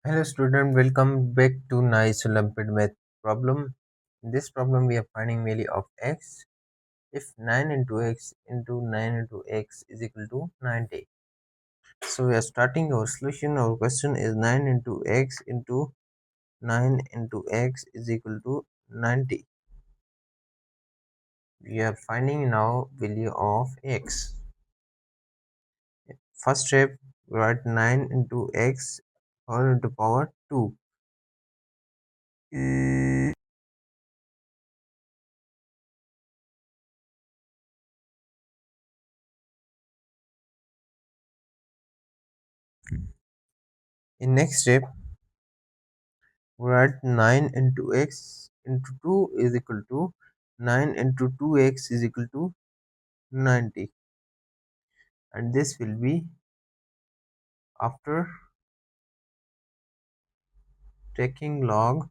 Hello student, welcome back to nice Olympiad math problem. In this problem we are finding value of x if 9 into x into 9 into x is equal to 90. So we are starting our solution. Our question is 9 into x into 9 into x is equal to 90. We are finding now value of x. First step, write 9 into x whole into power 2. In next step, write 9 into x into 2 is equal to 9 into 2x is equal to 90, and this will be after taking log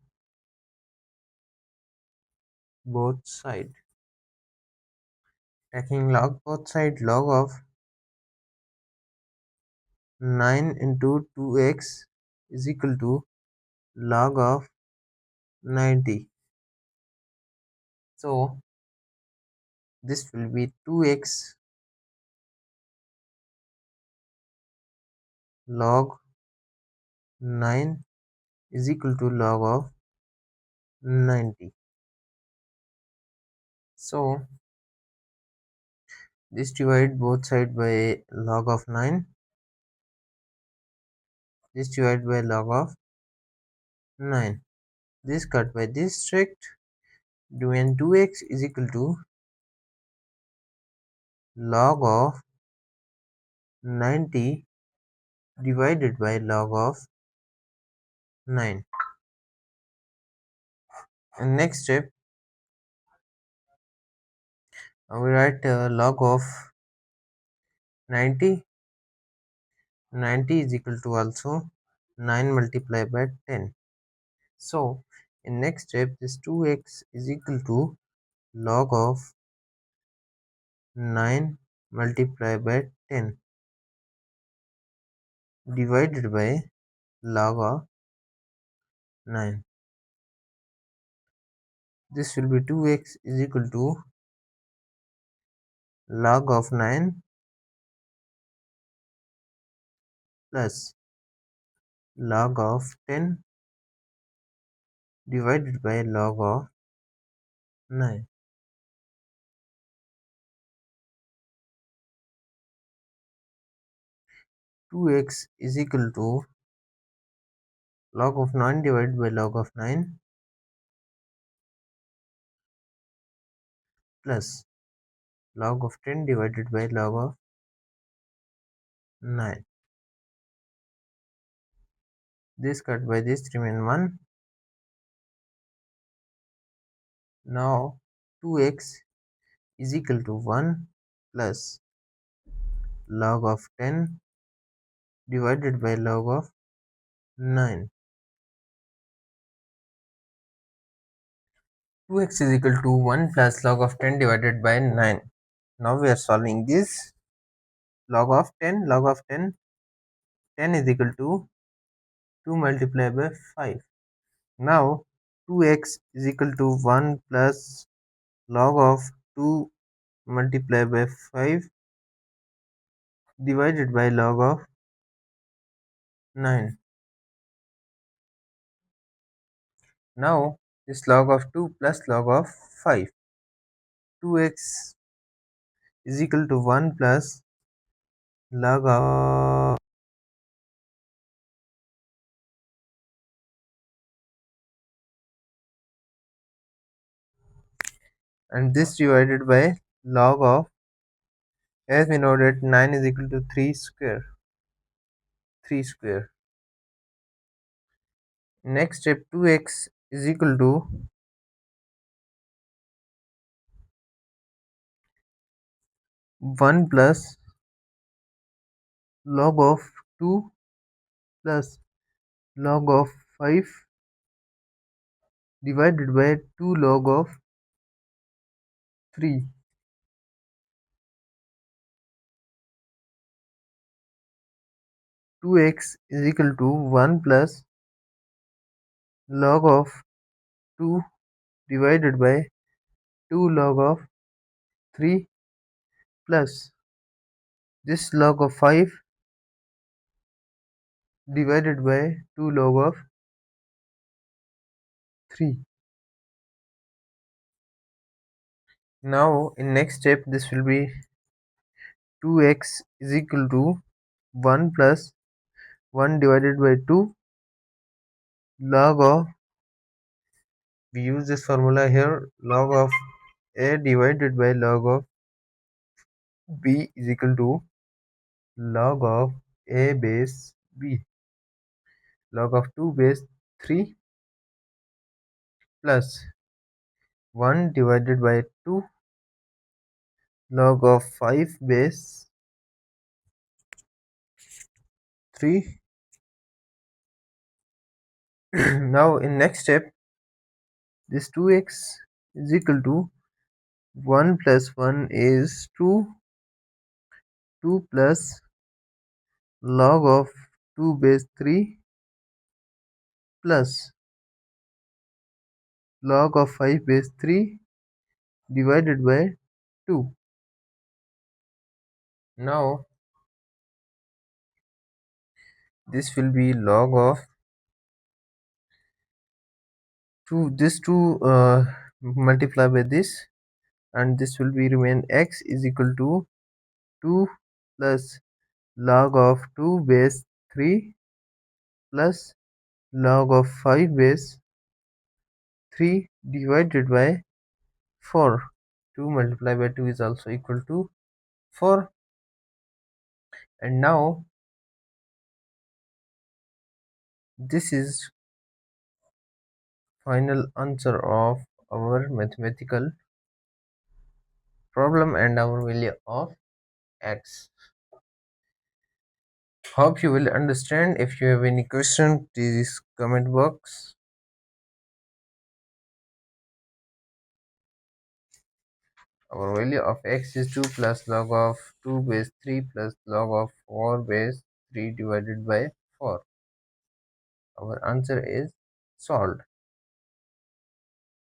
both side. Taking log both side, log of 9 into 2x is equal to log of 90. So this will be 2x log 9 is equal to log of 90. So this divide both side by log of 9. This divide by log of 9. This cut by this strict. When 2x is equal to log of 90 divided by log of 9. And next step, we write log of 90. 90 is equal to also 9 multiplied by 10. So in next step, this 2x is equal to log of 9 multiplied by 10 divided by log of 9. This will be 2x is equal to log of 9 plus log of 10 divided by log of 9. 2x is equal to log of 9 divided by log of 9 plus log of 10 divided by log of 9. This cut by this remain 1. Now 2x is equal to 1 plus log of 10 divided by log of 9. 2x is equal to 1 plus log of 10 divided by 9. Now we are solving this. Log of 10, log of 10, 10 is equal to 2 multiplied by 5. Now 2x is equal to 1 plus log of 2 multiplied by 5 divided by log of 9. Now this log of 2 plus log of 5. 2x is equal to 1 plus log of, and this divided by log of, as we know that 9 is equal to 3 square. 3 square. Next step, 2x is equal to 1 plus log of 2 plus log of 5 divided by 2 log of 3. 2x is equal to 1 plus log of 2 divided by 2 log of 3 plus this log of 5 divided by 2 log of 3. Now in next step this will be 2x is equal to 1 plus 1 divided by 2 log of, we use this formula here, log of a divided by log of b is equal to log of a base b, log of 2 base 3 plus 1 divided by 2 log of 5 base 3. Now in next step this 2x is equal to 1 plus 1 is 2, 2 plus log of 2 base 3 plus log of 5 base 3 divided by 2. Now this will be log of 2, this 2 multiply by this, and this will be remain x is equal to 2 plus log of 2 base 3 plus log of 5 base 3 divided by 4. 2 multiplied by 2 is also equal to 4. And now this is final answer of our mathematical problem and our value of x. Hope you will understand. If you have any question, please comment box. Our value of x is 2 plus log of 2 base 3 plus log of 4 base 3 divided by 4. Our answer is solved.